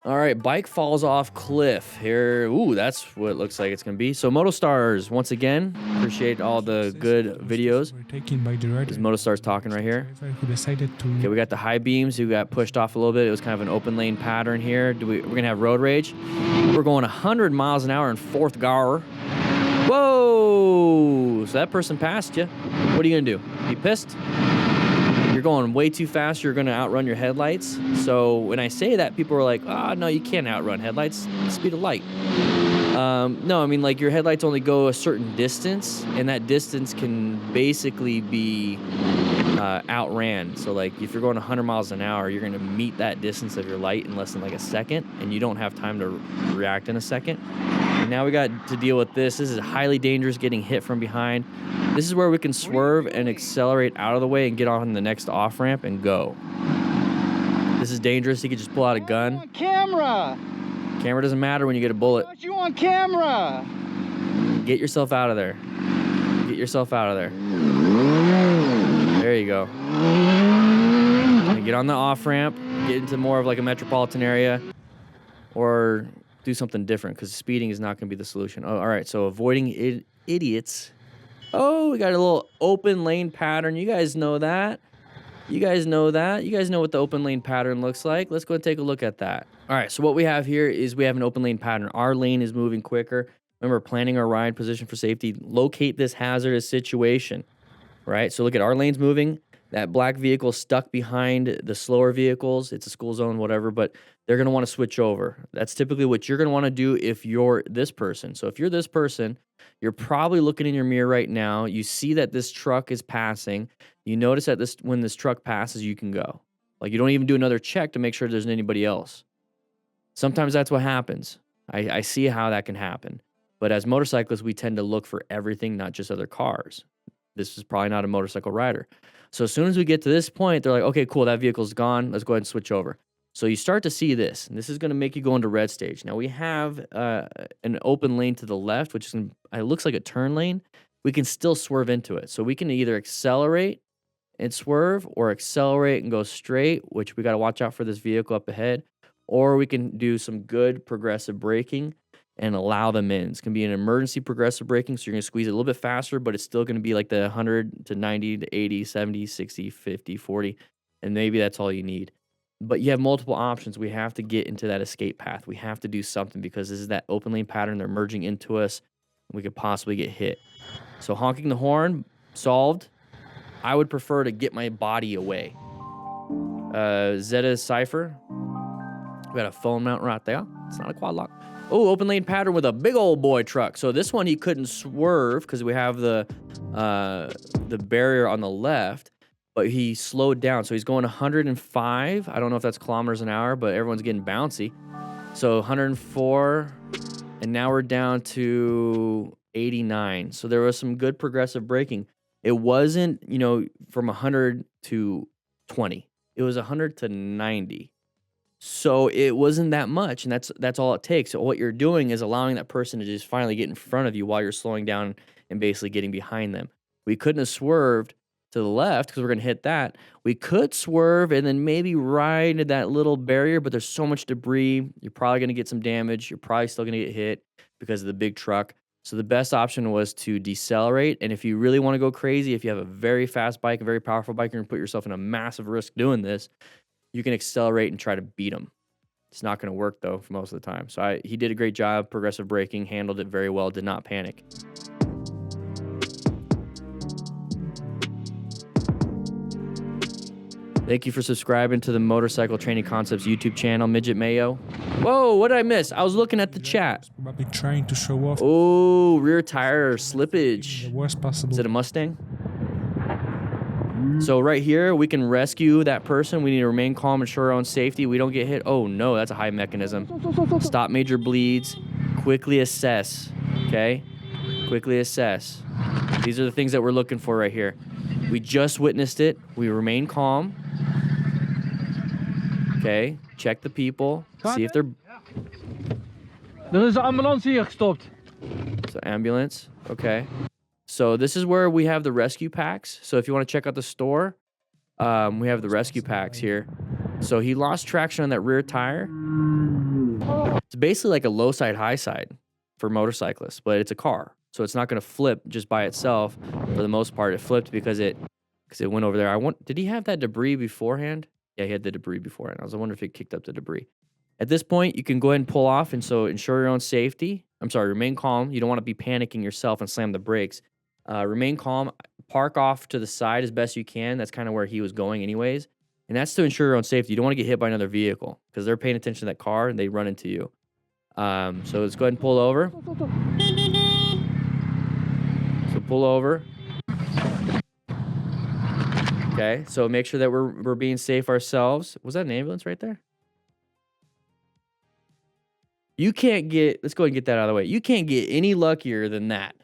All right, bike falls off cliff here. Ooh, that's what it looks like it's gonna be. So Moto Stars, once again, appreciate all the good videos. This Moto Stars talking right here. Okay, we got the high beams who got pushed off a little bit. It was kind of an open lane pattern here. We're gonna have road rage. We're going 100 miles an hour in fourth gear. Whoa! So that person passed you. What are you gonna do? Be pissed? You're going way too fast. You're gonna outrun your headlights. So when I say that, people are like, "Ah, oh, no, you can't outrun headlights. Speed of light." No, I mean like your headlights only go a certain distance, and that distance can basically be outran. So like if you're going 100 miles an hour, you're gonna meet that distance of your light in less than like a second, and you don't have time to react in a second. And now we got to deal with this. This is highly dangerous, getting hit from behind. This is where we can swerve and accelerate out of the way and get on the next off ramp and go. This is dangerous. You could just pull out a gun. On camera. Camera doesn't matter when you get a bullet. Got you on camera. Get yourself out of there. Get yourself out of there. There you go. And get on the off ramp. Get into more of like a metropolitan area, or do something different, because speeding is not going to be the solution. Oh, all right. So avoiding idiots. Oh, we got a little open lane pattern. You guys know that. You guys know that. You guys know what the open lane pattern looks like. Let's go and take a look at that. All right. So what we have here is we have an open lane pattern. Our lane is moving quicker. Remember, planning our ride, position for safety, locate this hazardous situation, right? So look at our lane's moving. That black vehicle stuck behind the slower vehicles. It's a school zone, whatever, but they're going to want to switch over. That's typically what you're going to want to do if you're this person. So if you're this person, you're probably looking in your mirror right now. You see that this truck is passing. You notice that when this truck passes, you can go. Like, you don't even do another check to make sure there's anybody else. Sometimes that's what happens. I see how that can happen. But as motorcyclists, we tend to look for everything, not just other cars. This is probably not a motorcycle rider. So as soon as we get to this point, they're like, okay, cool, that vehicle's gone. Let's go ahead and switch over. So you start to see this, and this is going to make you go into red stage. Now we have an open lane to the left, which is it looks like a turn lane. We can still swerve into it. So we can either accelerate and swerve, or accelerate and go straight, which we got to watch out for this vehicle up ahead. Or we can do some good progressive braking and allow them in. It's going to be an emergency progressive braking, so you're going to squeeze it a little bit faster, but it's still going to be like the 100 to 90 to 80, 70, 60, 50, 40, and maybe that's all you need. But you have multiple options. We have to get into that escape path. We have to do something, because this is that open lane pattern. They're merging into us, and we could possibly get hit. So honking the horn, solved. I would prefer to get my body away. Zeta Cypher. We got a phone mount right there. It's not a quad lock. Oh, open lane pattern with a big old boy truck. So this one, he couldn't swerve because we have the barrier on the left, but he slowed down. So he's going 105. I don't know if that's kilometers an hour, but everyone's getting bouncy. So 104, and now we're down to 89. So there was some good progressive braking. It wasn't, from 100 to 20. It was 100 to 90. So it wasn't that much, and that's all it takes. So what you're doing is allowing that person to just finally get in front of you while you're slowing down and basically getting behind them. We couldn't have swerved to the left because we're going to hit that. We could swerve and then maybe ride into that little barrier, but there's so much debris. You're probably going to get some damage. You're probably still going to get hit because of the big truck. So the best option was to decelerate. And if you really want to go crazy, if you have a very fast bike, a very powerful bike, you're going to put yourself in a massive risk doing this. You can accelerate and try to beat him. It's not going to work, though, for most of the time. So he did a great job, progressive braking, handled it very well, did not panic. Thank you for subscribing to the Motorcycle Training Concepts YouTube channel, Midget Mayo. Whoa, what did I miss? I was looking at the chat. Probably trying to show off. Oh, rear tire slippage. The worst possible. Is it a Mustang? So right here, we can rescue that person. We need to remain calm, ensure our own safety. We don't get hit. Oh, no, that's a high mechanism. Stop major bleeds. Quickly assess, okay? Quickly assess. These are the things that we're looking for right here. We just witnessed it. We remain calm. Okay, check the people. See if they're... Er is een ambulance hier gestopt. So ambulance, okay. So this is where we have the rescue packs. So if you want to check out the store, we have the rescue packs here. So he lost traction on that rear tire. basically like a low side, high side for motorcyclists, but it's a car. So it's not going to flip just by itself. For the most part, it flipped because it went over there. Did he have that debris beforehand? Yeah, he had the debris beforehand. I was wondering if it kicked up the debris. At this point, you can go ahead and pull off, and so ensure your own safety. I'm sorry, remain calm. You don't want to be panicking yourself and slam the brakes. Remain calm. Park off to the side as best you can. That's kind of where he was going anyways. And that's to ensure your own safety. You don't want to get hit by another vehicle because they're paying attention to that car and they run into you. So let's go ahead and pull over. So pull over. Okay, so make sure that we're being safe ourselves. Was that an ambulance right there? You can't get, let's go ahead and get that out of the way. You can't get any luckier than that.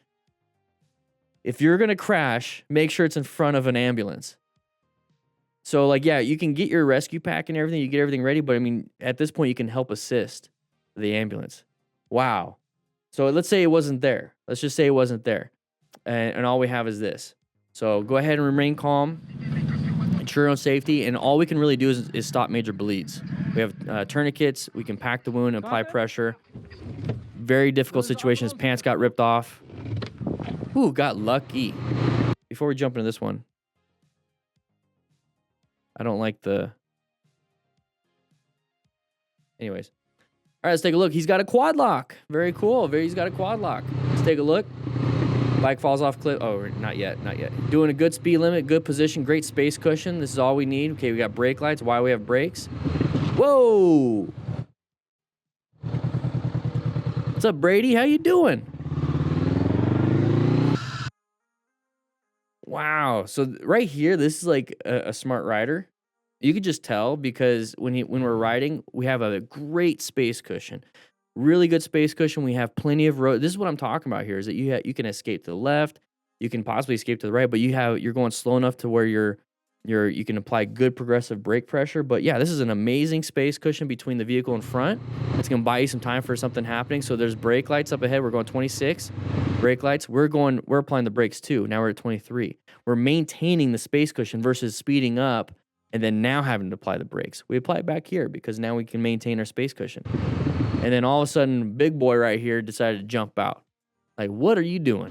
If you're going to crash, make sure it's in front of an ambulance. So, like, yeah, you can get your rescue pack and everything. You get everything ready. But, I mean, at this point, you can help assist the ambulance. Wow. So, let's say it wasn't there. Let's just say it wasn't there. And all we have is this. So, go ahead and remain calm. Ensure your own safety. And all we can really do is stop major bleeds. We have tourniquets. We can pack the wound and apply pressure. Very difficult situation. His pants got ripped off. Ooh, got lucky. Before we jump into this one, I don't like the... Anyways. All right, let's take a look. He's got a quad lock. Very cool. He's got a quad lock. Let's take a look. Bike falls off cliff. Oh, not yet. Not yet. Doing a good speed limit, good position, great space cushion. This is all we need. Okay, we got brake lights. Why we have brakes? Whoa! What's up, Brady? How you doing? Wow. So right here, this is like a smart rider. You could just tell because when we're riding, we have a great space cushion. Really good space cushion. We have plenty of road. This is what I'm talking about here is that you can escape to the left. You can possibly escape to the right, but you're going slow enough to where you can apply good progressive brake pressure. But yeah, this is an amazing space cushion between the vehicle and front. It's going to buy you some time for something happening. So there's brake lights up ahead. We're going 26 brake lights. We're applying the brakes too. Now we're at 23. We're maintaining the space cushion versus speeding up and then now having to apply the brakes. We apply it back here because now we can maintain our space cushion. And then all of a sudden, big boy right here decided to jump out. Like, what are you doing?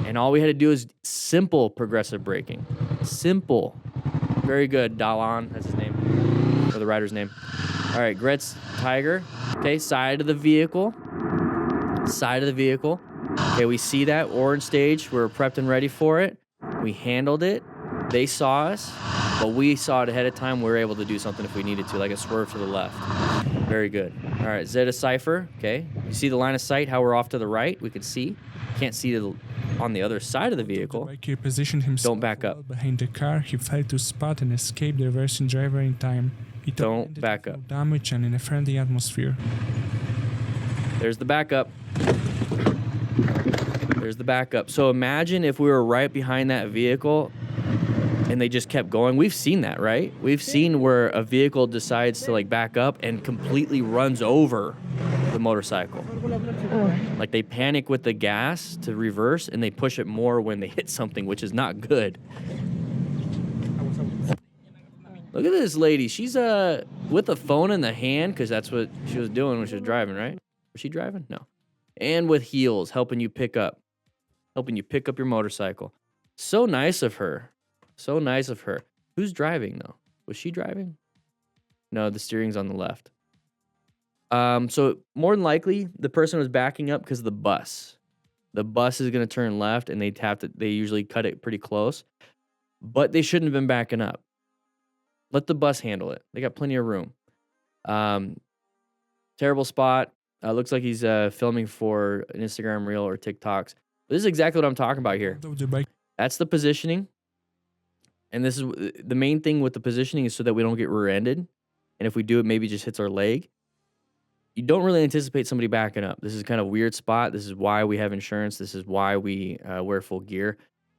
And all we had to do is simple progressive braking. Simple. Very good. Dalan, that's his name. Or the rider's name. All right, Gretz Tiger. Okay, side of the vehicle. Side of the vehicle. Okay, we see that orange stage. We're prepped and ready for it. We handled it. They saw us, but we saw it ahead of time. We were able to do something if we needed to, like a swerve to the left. Very good. All right, Zeta Cypher. Okay, you see the line of sight, how we're off to the right? We can see. Can't see on the other side of the vehicle. The biker positioned himself Don't back up. behind the car. He failed to spot and escape the reversing driver in time. It Don't back no up. damage and in a friendly atmosphere. There's the backup. There's the backup. So imagine if we were right behind that vehicle and they just kept going. We've seen that, right? We've seen where a vehicle decides to like back up and completely runs over the motorcycle. Like they panic with the gas to reverse and they push it more when they hit something, which is not good. Look at this lady. She's with a phone in the hand because that's what she was doing when she was driving, right? Was she driving? No. And with heels, helping you pick up your motorcycle. So nice of her. So nice of her. Who's driving though? Was she driving? No, the steering's on the left. So more than likely, the person was backing up because of the bus. The bus is going to turn left, and they usually cut it pretty close. But they shouldn't have been backing up. Let the bus handle it. They got plenty of room. Terrible spot. Looks like he's filming for an Instagram reel or TikToks. But this is exactly what I'm talking about here. That's the positioning. And this is the main thing with the positioning is so that we don't get rear-ended. And if we do, it maybe just hits our leg. You don't really anticipate somebody backing up. This is kind of a weird spot. This is why we have insurance. This is why we wear full gear.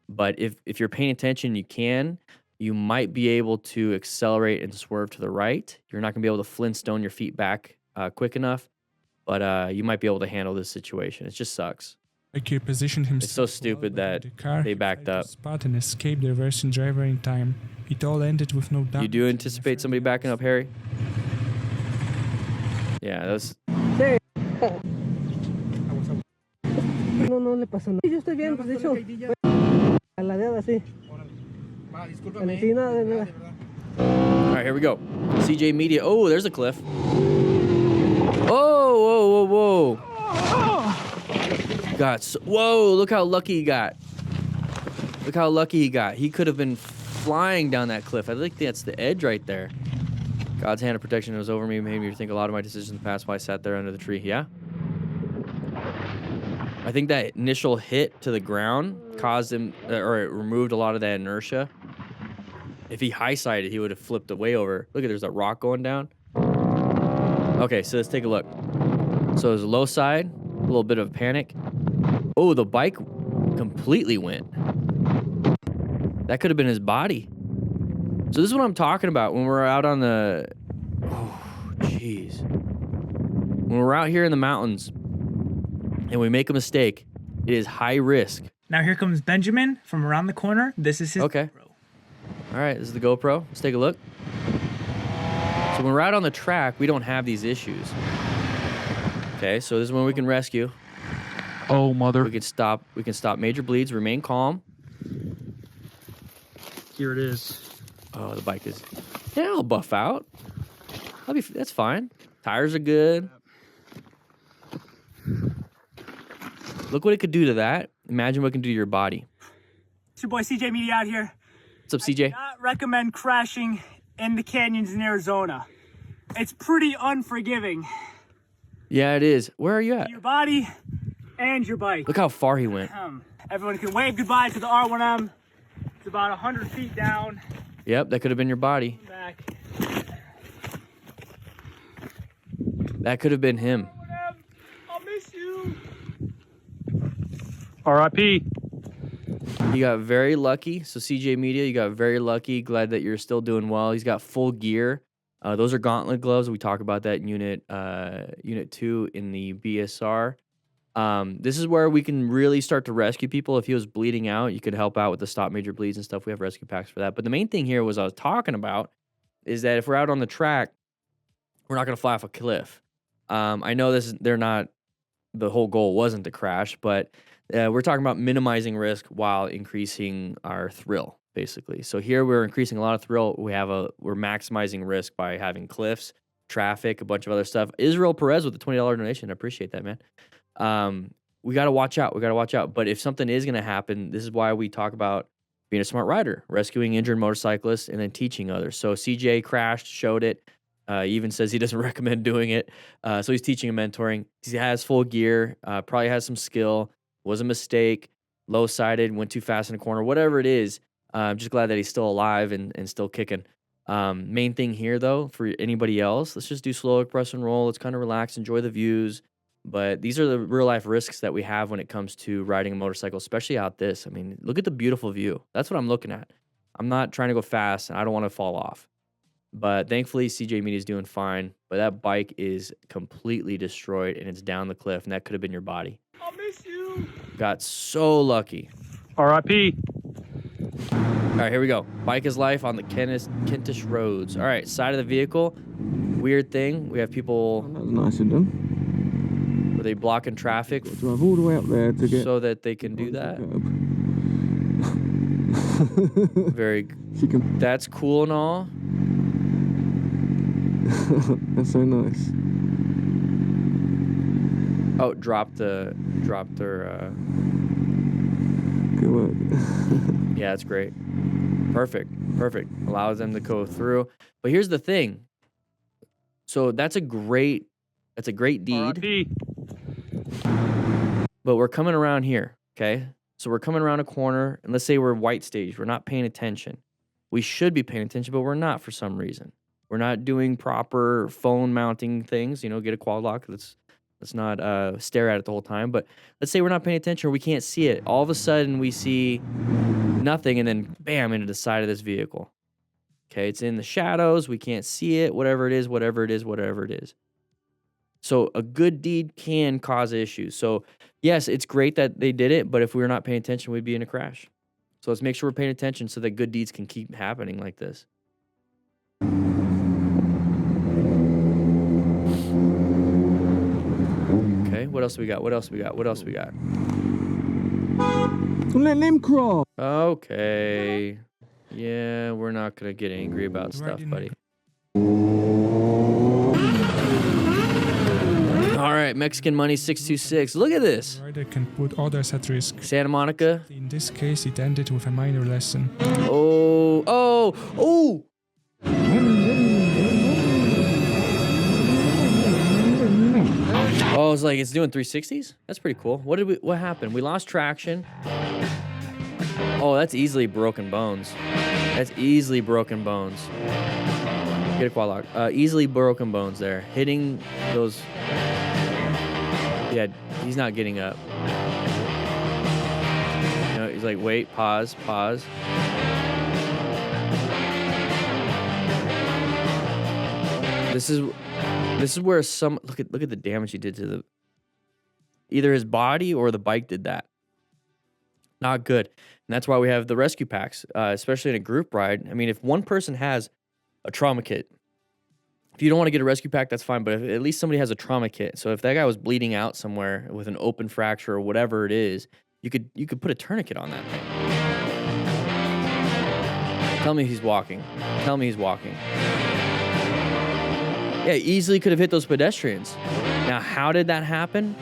But if you're paying attention, you might be able to accelerate and swerve to the right. You're not going to be able to Flintstone your feet back quick enough. But you might be able to handle this situation. It just sucks. It's so stupid that they backed up. Spot and escaped the reversing driver in time. It all ended with no damage. You do anticipate somebody backing up, Harry? Yeah, No le pasó nada. Yo estoy bien, pues de hecho, a la deada, sí. Sí, nada, de nada. All right, here we go. CJ Media. Oh, there's a cliff. Oh, whoa, whoa, whoa. Whoa, look how lucky he got. Look how lucky he got. He could have been flying down that cliff. I think that's the edge right there. God's hand of protection was over me, made me think a lot of my decisions in the past while I sat there under the tree. Yeah? I think that initial hit to the ground caused him, or it removed a lot of that inertia. If he high-sided, he would have flipped way over. Look at, there's a rock going down. Okay, so let's take a look. So there's a low side, a little bit of panic. Oh, the bike completely went. That could have been his body. So this is what I'm talking about when we're out on the... Oh, jeez. When we're out here in the mountains and we make a mistake, it is high risk. Now here comes Benjamin from around the corner. This is his GoPro. All right, this is the GoPro. Let's take a look. So when we're out on the track, we don't have these issues. Okay, so this is when we can rescue. Oh, mother. We can stop major bleeds, remain calm. Here it is. Oh, the bike is... Yeah, I'll buff out. That's fine. Tires are good. Look what it could do to that. Imagine what it can do to your body. It's your boy CJ Media out here. What's up, CJ? I do not recommend crashing in the canyons in Arizona. It's pretty unforgiving. Yeah, it is. Where are you at? Your body and your bike. Look how far he went. Everyone can wave goodbye to the R1M. It's about 100 feet down. Yep, that could have been your body. Back. That could have been him. I'll miss you. R.I.P. He got very lucky. So CJ Media, you got very lucky. Glad that you're still doing well. He's got full gear. Those are gauntlet gloves. We talk about that in unit 2 in the BSR. This is where we can really start to rescue people. If he was bleeding out, you could help out with the stop major bleeds and stuff. We have rescue packs for that. But the main thing here was I was talking about is that if we're out on the track, we're not going to fly off a cliff. I know the whole goal wasn't to crash, but we're talking about minimizing risk while increasing our thrill, basically. So here we're increasing a lot of thrill. We're maximizing risk by having cliffs, traffic, a bunch of other stuff. Israel Perez with the $20 donation. I appreciate that, man. We got to watch out. We got to watch out. But if something is going to happen, this is why we talk about being a smart rider, rescuing injured motorcyclists, and then teaching others. So CJ crashed, showed it. He even says he doesn't recommend doing it. So he's teaching and mentoring. He has full gear, probably has some skill, was a mistake, low-sided, went too fast in a corner, whatever it is. I'm just glad that he's still alive and still kicking. Main thing here, though, for anybody else, let's just do slow, press and roll. Let's kind of relax, enjoy the views. But these are the real-life risks that we have when it comes to riding a motorcycle, especially out this. I mean, look at the beautiful view. That's what I'm looking at. I'm not trying to go fast, and I don't want to fall off. But thankfully, CJ Media is doing fine. But that bike is completely destroyed, and it's down the cliff, and that could have been your body. I'll miss you. Got so lucky. R.I.P. All right, here we go. Bike is life on the Kentish roads. All right, side of the vehicle. Weird thing. We have people... That was nice of them. Are they blocking traffic Drive all the way up there to get... so that they can do that? Very... That's cool and all. That's so nice. Oh, dropped their... Good work. Yeah, that's great. Perfect. Allows them to go through. But here's the thing. So that's a great deed. R.I.P. But we're coming around here, okay? So we're coming around a corner, and let's say we're white stage. We're not paying attention. We should be paying attention, but we're not for some reason. We're not doing proper phone mounting things. Get a quad lock. Let's not stare at it the whole time. But let's say we're not paying attention or we can't see it. All of a sudden, we see nothing, and then bam, into the side of this vehicle. Okay, it's in the shadows. We can't see it. Whatever it is. So a good deed can cause issues. So yes, it's great that they did it, but if we were not paying attention, we'd be in a crash. So let's make sure we're paying attention so that good deeds can keep happening like this. Okay, what else we got? What else we got? What else we got? I'm letting him crawl. Okay. Yeah, we're not gonna get angry about stuff, buddy. All right, Mexican Money 626. Look at this. The rider can put others at risk. Santa Monica. In this case, it ended with a minor lesson. Oh, oh, oh! Oh, it's like it's doing 360s? That's pretty cool. What happened? We lost traction. Oh, that's easily broken bones. That's easily broken bones. Get a quad lock. Easily broken bones there. Hitting those. Yeah, he's not getting up. No, he's like, wait, pause. This is where some look at the damage he did to either his body or the bike did that. Not good. And that's why we have the rescue packs, especially in a group ride. I mean, if one person has a trauma kit, if you don't want to get a rescue pack, that's fine. But if at least somebody has a trauma kit. So if that guy was bleeding out somewhere with an open fracture or whatever it is, you could put a tourniquet on that thing. Tell me he's walking. Tell me he's walking. Yeah, easily could have hit those pedestrians. Now, how did that happen?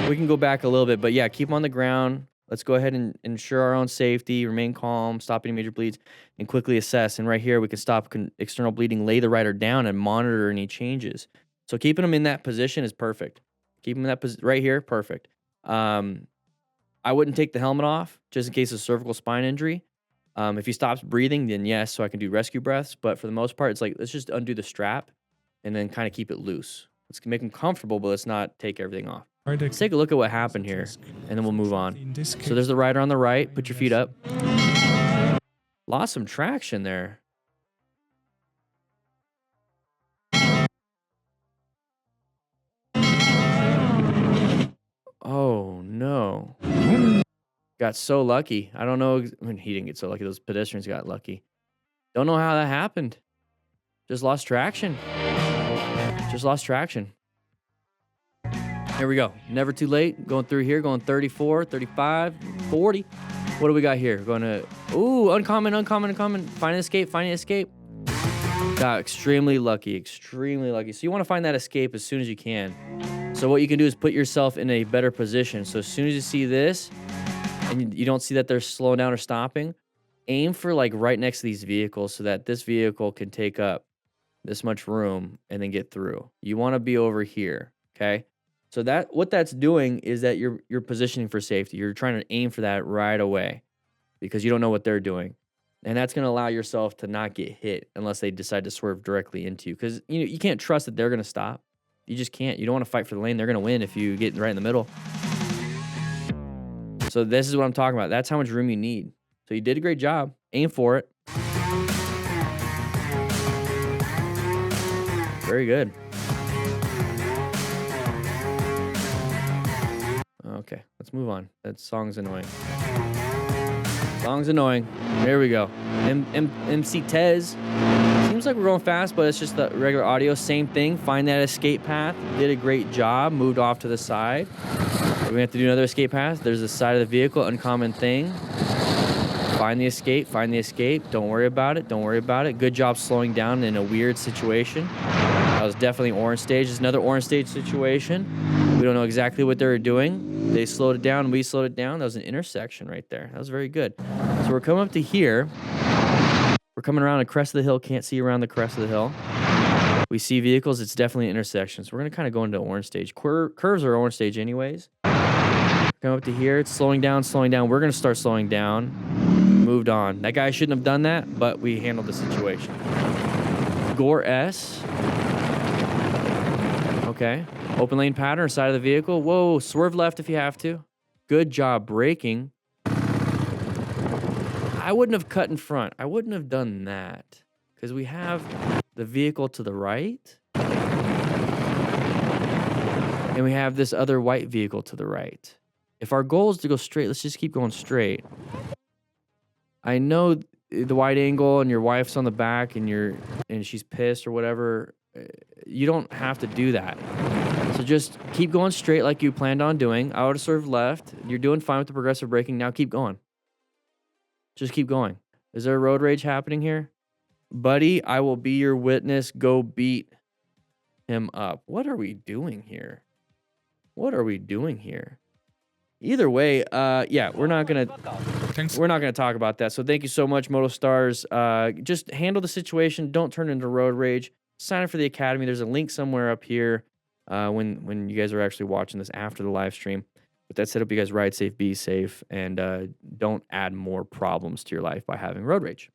We can go back a little bit, but yeah, keep them on the ground. Let's go ahead and ensure our own safety, remain calm, stop any major bleeds, and quickly assess. And right here, we can stop external bleeding, lay the rider down, and monitor any changes. So keeping them in that position is perfect. Keep them in that position right here, perfect. I wouldn't take the helmet off just in case of cervical spine injury. If he stops breathing, then yes, so I can do rescue breaths. But for the most part, it's like, let's just undo the strap and then kind of keep it loose. Let's make him comfortable, but let's not take everything off. Let's take a look at what happened here, and then we'll move on. So there's the rider on the right. Put your feet up. Lost some traction there. Oh, no. Got so lucky. I don't know. I mean, he didn't get so lucky. Those pedestrians got lucky. Don't know how that happened. Just lost traction. Just lost traction. Here we go. Never too late. Going through here. Going 34, 35, 40. What do we got here? Going to... Ooh, uncommon. Find an escape. Got extremely lucky. Extremely lucky. So you want to find that escape as soon as you can. So what you can do is put yourself in a better position. So as soon as you see this, and you don't see that they're slowing down or stopping, aim for like right next to these vehicles so that this vehicle can take up this much room and then get through. You want to be over here, okay? So that what that's doing is that you're positioning for safety. You're trying to aim for that right away because you don't know what they're doing. And that's going to allow yourself to not get hit unless they decide to swerve directly into you, because you can't trust that they're going to stop. You just can't. You don't want to fight for the lane. They're going to win if you get right in the middle. So this is what I'm talking about. That's how much room you need. So you did a great job. Aim for it. Very good. Okay, let's move on. That song's annoying. Song's annoying. There we go. MC Tez. Seems like we're going fast, but it's just the regular audio. Same thing. Find that escape path. Did a great job. Moved off to the side. We're gonna have to do another escape path. There's the side of the vehicle. Uncommon thing. Find the escape. Find the escape. Don't worry about it. Don't worry about it. Good job slowing down in a weird situation. That was definitely orange stage. It's another orange stage situation. We don't know exactly what they were doing. They slowed it down. We slowed it down. That was an intersection right there. That was very good. So we're coming up to here. We're coming around the crest of the hill. Can't see around the crest of the hill. We see vehicles. It's definitely an intersection. So we're going to kind of go into orange stage. Curves are orange stage anyways. Come up to here. It's slowing down. We're going to start slowing down. Moved on. That guy shouldn't have done that, but we handled the situation. Gore S. Okay. Open lane pattern, side of the vehicle. Whoa, swerve left if you have to. Good job braking. I wouldn't have cut in front. I wouldn't have done that because we have the vehicle to the right and we have this other white vehicle to the right. If our goal is to go straight, let's just keep going straight. I know the wide angle and your wife's on the back and she's pissed or whatever. You don't have to do that. So just keep going straight like you planned on doing. I would have swerved left. You're doing fine with the progressive braking. Now keep going. Just keep going. Is there road rage happening here? Buddy, I will be your witness. Go beat him up. What are we doing here? What are we doing here? Either way, yeah, we're not gonna talk about that. So thank you so much, Moto Stars. Just handle the situation. Don't turn into road rage. Sign up for the academy. There's a link somewhere up here when you guys are actually watching this after the live stream. With that said, hope you guys ride safe, be safe, and don't add more problems to your life by having road rage.